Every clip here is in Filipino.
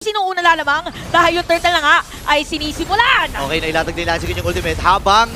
Sino una lalamang? Dahil yung turtle na nga ay sinisimulan. Okay, nailatag nila sa kanyang ultimate habang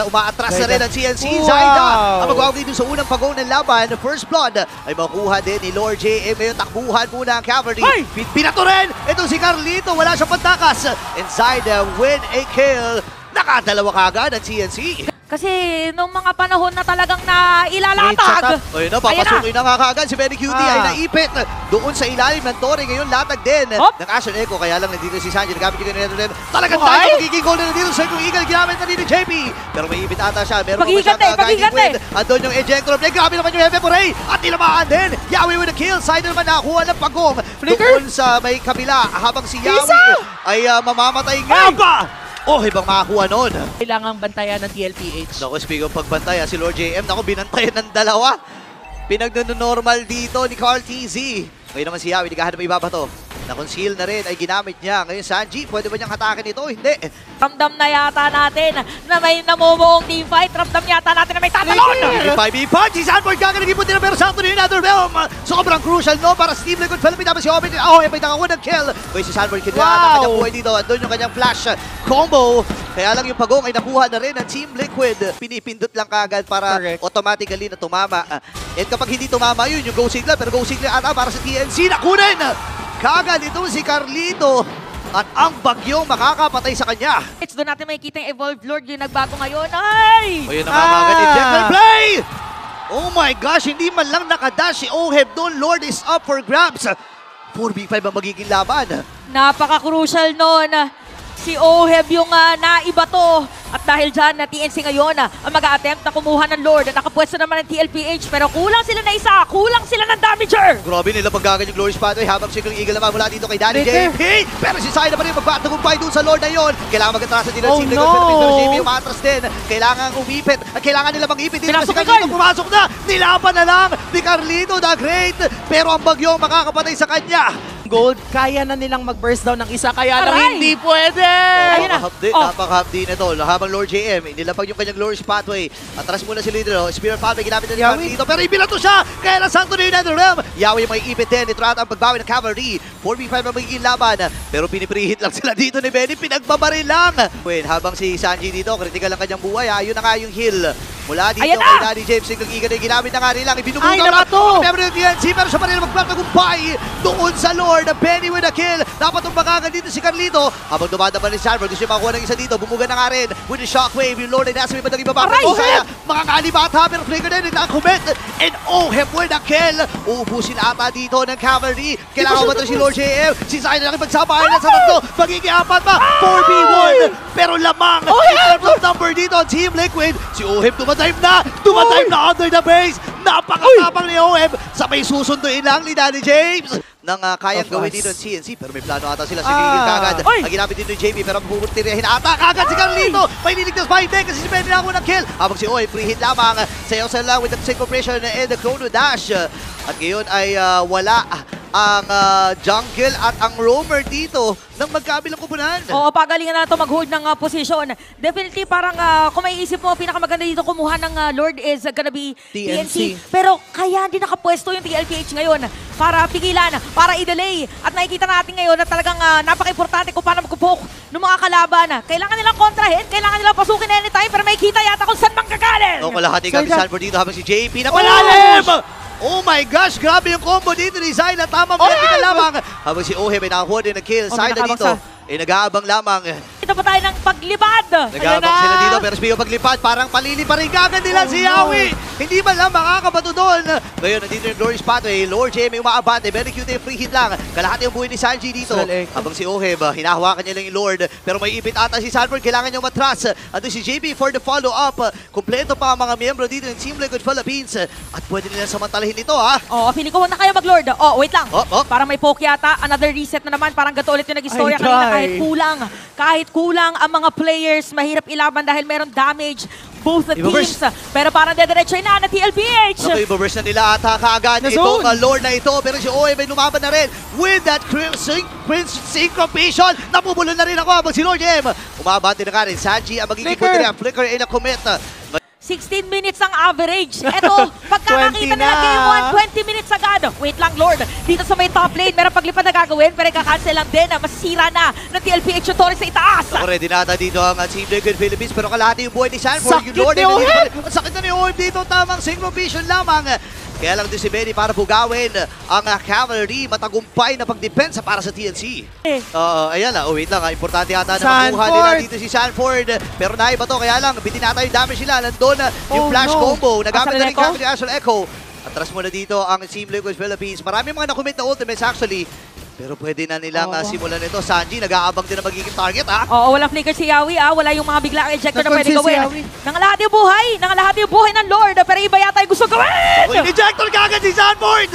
umaatras na rin ang CNC. Zyda ang magwawag dito sa unang pag-go ng laban. First blood ay makuha din ni Lord JM. Ngayon takbuhan muna ang cavalry. Pinato rin! Ito si Carlito, wala siyang pantakas. And Zyda win a kill. Nakadalawa kagad ang CNC. Kasi nung mga panahon na talagang nailalatag. Ayun na, papasukin na nga kagad. Si Benny Cutie ay naipit doon sa ilalim ng Torre. Ngayon latag din ng Ashen Echo. Kaya lang nandito si Sanji. Nagamit yung ganito din. Talagang tayo magiging goal na nandito sa Eagle Eagle. Ginamit na dito JP. Pero may ipit ata siya. Meron pa siyang kagaging win. Andun yung ejector of Blake. Grabe naman yung Hefe Foray. At nilamaan din. Yawi with a kill. Side naman nakakuha ng pagong. Doon sa may kabila. Habang si Yawi ay mamamatay nga ba? Oh, ibang makakuha nun. Kailangang bantayan ng TLPH. Naku, speak of pagbantayan, si Lord JM, naku, binantayan ng dalawa. Pinagnonormal dito ni Carl TZ. Ngayon naman si Yawi, naghahanap ng ibabato. Na-conceal na rin ay ginamit niya. Ngayon Sanji, pwede ba niyang hatakin ito? Hindi. Ramdam na yata natin na may namumuong team fight. Ramdam yata natin na may tatalon. 5v5, si Sanford gaganagin po din ang pero Santo in another realm. Sobrang crucial, no? Para sa Team Liquid Philippines. Tapos si Oben, may nakakuha ng kill. Ngayon si Sanford, kinuha ang kanyang buhay dito. Andun yung kanyang flash combo. Kaya lang yung pagong ay nakuha na rin ng Team Liquid. Pinipindot lang kagad para automatically na tumama. At kapag hindi tumama yun, yung Go Signal. Pero Go Signal ata para sa TNC. Nakunin! Kagad ito si Carlito at ang bagyong makakapatay sa kanya. It's doon natin makikita yung Evolved Lord yung nagbago ngayon. Ay! Ayun na kagad ejector play! Oh my gosh, hindi man lang nakadash si Oheb doon. Lord is up for grabs. 4v5 ang magiging laban. Napaka-crucial nun. Si Oheb yung naibato. At dahil dyan, na TNC ngayon ang mag-a-attempt na kumuha ng Lord. Nakapwesto naman ng TLPH pero kulang sila na isa. Kulang sila ng damager. Grabe nila pagkagan yung Glorious Pathway habang si Eagle naman mula dito kay Danny JP. Pero si Saida pa rin magpatagumpay doon sa Lord na yun. Kailangan mag-atrasan din ang Team Liquid Philippines. Pero JP umatras din. Kailangan umipit. Kailangan nila mag-ipit dito kasi Carlito pumasok na. Nilaban na lang ni Carlito the Great. Pero ang bagyong makakapatay sa kanya. Gold, kaya na nilang mag-burst down ng isa, kaya lang hindi pwede! Ayun na. Napaka-hapdi na ito. Habang Lord JM, inilapag yung kanyang Glorious Pathway. Atras muna si Leader. Spirit Pathway, ginamit na ni dito. Pero ibilato siya! Kaya lang Santo na yung Nether Realm. Yawi yung may ipit din. Ito ata ang pagbawi ng Cavalry. 4v5 ang magiging laban. Pero pinipreheat lang sila dito ni Benny. Pinagbabaril lang. Habang si Sanji dito, critical ang kanyang buhay. Ayun na nga yung heal. Mula dito kay Daddy James, Signal Giga na ginamit na nga rin lang. Ibinubugaw na ito! Member ng TNC, pero siya pa rin magpatagumpay doon sa Lord. Benny with a kill. Dapat umbakagan dito si Carlito. Habang dumadaban ni Sanford, gusto niya makakuha ng isa dito. Bumuga na nga rin with the shockwave. Yung Lord ay nasa may bandang ibaba. Mga kalibata, pero flicker din. Nakakomment. And Oheb with a kill. Uubusin ata dito ng Cavalry. Kailangan ba si Lord JM? Si Zayn na nakipagsabahan na sa tatlo. Magiging apat pa. 4v1. Pero lamang. In terms of number dito, Team Liquid. Si Oheb dumadive na under the base. Napakatapang ni Oheb. Sa may susunduin lang ni Danny James. Nang kayang gawin dito ng CNC, pero may plano ata sila. Sige, kagad. Ang ginamit dito ni JP, pero bubutirihin ata kagad si Carlito. May niligtas pa, hindi, kasi si Benny na ako ng kill. Habang si Oheb, free hit lamang. Sayaw-sayaw lang with the synchropration and the chrono dash. At ngayon ay wala ang jungle at ang roamer dito ng magkabilang kupunan. Oo, pagalingan na ito mag-hold ng position. Definitely parang kung may isip mo, pinakamaganda dito kumuha ng Lord is gonna be TNC. Pero kaya hindi nakapwesto yung TLPH ngayon para pigilan, para i-delay. At nakikita natin ngayon na talagang napaka-importante kung paano mag-poke ng mga kalaban. Kailangan nilang kontrahin, kailangan nilang pasukin anytime, pero may kita yata kung saan manggagaling. O, kalahati kami Sanford dito habang si JP na palalim! Oh my gosh, grabe yung combo dito ni Zyda. Tamang vertical lamang. Habang si Oheb ay nakakuha din na kill. Zyda dito ay nag-aabang lamang. Ito pa tayo ng paglipad. Nag-aabang sila dito pero speaking of paglipad, parang palili pa rin kagad nila si Yawi. Hindi man lang makakabato doon. Ngayon, nandito yung Glorious Pathway. Lord J may umaabante. Very cute yung free hit lang. Kalahati yung buhay ni Sanji dito. Habang si Oheb, hinahawakan niya lang yung Lord. Pero may ipit ata si Sanford. Kailangan niyang matras. Ando si JP for the follow-up. Kompleto pa ang mga miyembro dito ng Team Liquid Philippines. At pwede nila samantalahin ito, ha? Oo, feeling ko na kayo mag-Lord. Oh, wait lang. Parang may poke yata. Another reset na naman. Parang gato ulit yung nag-istorya kanina kahit kulang ang mga players, mahirap ilaban dahil meron damage both the teams. Pero parang dediretso na TLPH. Okay, ibaburst na nila ata kaagad itong Lord na ito. Pero si Oheb ay lumaban na rin with that syncopation. Napubulo na rin ako habang si Lord M. Umabante na ka rin. Sanji ang magiging punti niya. Flicker in a commit. 16 minutes ang average. Eto, pagkakakita 20 nila na. game 1, 20 minutes agad. Wait lang, Lord. Dito sa may top lane, meron paglipad na gagawin, pero ikakancel lang din. Masisira na ng TLPH yung Torres sa itaas. Ako ready na ata dito ang Team Liquid Philippines pero kalahati yung buhay ni Sanford. Sakit Yung Lord ni ay Oheb! nandito pa rin. Ang sakit na ni Oheb dito. Tamang single vision lamang. Kaya lang din si Benny para bugawin ang Cavalry. Matagumpay na pagdepensa para sa TNC. Ayan na. Wait lang. Importante ata na makuha nila Sanford! dito si Sanford. Pero naiba to. Kaya lang, bitinata yung damage nila. Nandun yung Oh, flash no. combo. Nagamit Asal na rin Echo? Cavalry Asal Echo. Atras muna dito ang Team Liquid Philippines. Marami mga nakomit na ultimates actually. Pero pwede na nilang simulan nito. Sanji, nag-aabang din na magiging target Oo, walang flicker si Yawi, Wala yung mga biglaang ejector na pwede Nag-consist si gawin. Yawi. Nangalahati yung buhay. Nangalahati yung buhay ng Lord. Pero iba yata yung gusto gawin. Uy, ejector kagad si Sanford!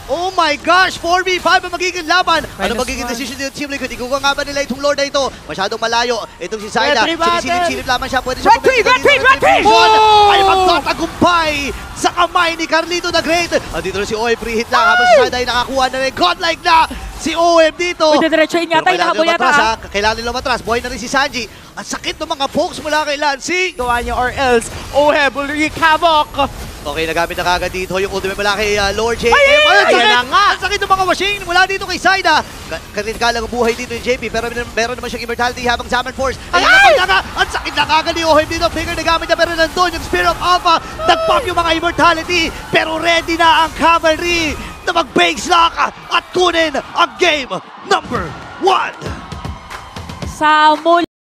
Oh my gosh! 4v5 ang magiging laban! Ano Minus magiging one. decision ng Team Liquid? Ikuha nga ba nila itong Lord na ito? Masyadong malayo. Itong si Syla, Red tree battle! sinisilip-silip lamang siya. Pwede siya Red tree, pumunta red tree, dito. red tree! Vision Oh! ay magtatagumpay sa kamay ni Carlito the Great. Andito na si OM, free hit lang. Habang si Syla ay nakakuha na rin. Godlike na si OM dito. Uy, didiretsuhin yata, hinahabol yata. Kailangan nila matras. Buhay na rin si Sanji. Ang sakit ng mga pokes mula kay Lancy. Gawa niya or else, Oheb will wreak havoc. Okay, nagamit na kagad dito yung ultimate mula kay Lord JM. Ay, ayan na nga. Ang sakit ng mga machine mula dito kay Saida. Kalinkalang ang buhay dito yung JP pero meron naman siyang immortality habang Zaman Force. Ay, ang sakit na kagad ni Oheb dito. Figure nagamit niya pero nandun yung Spear of Alpha. Nag-pop yung mga immortality pero ready na ang Cavalry na mag-base lock at kunin ang game number 1. Sa mula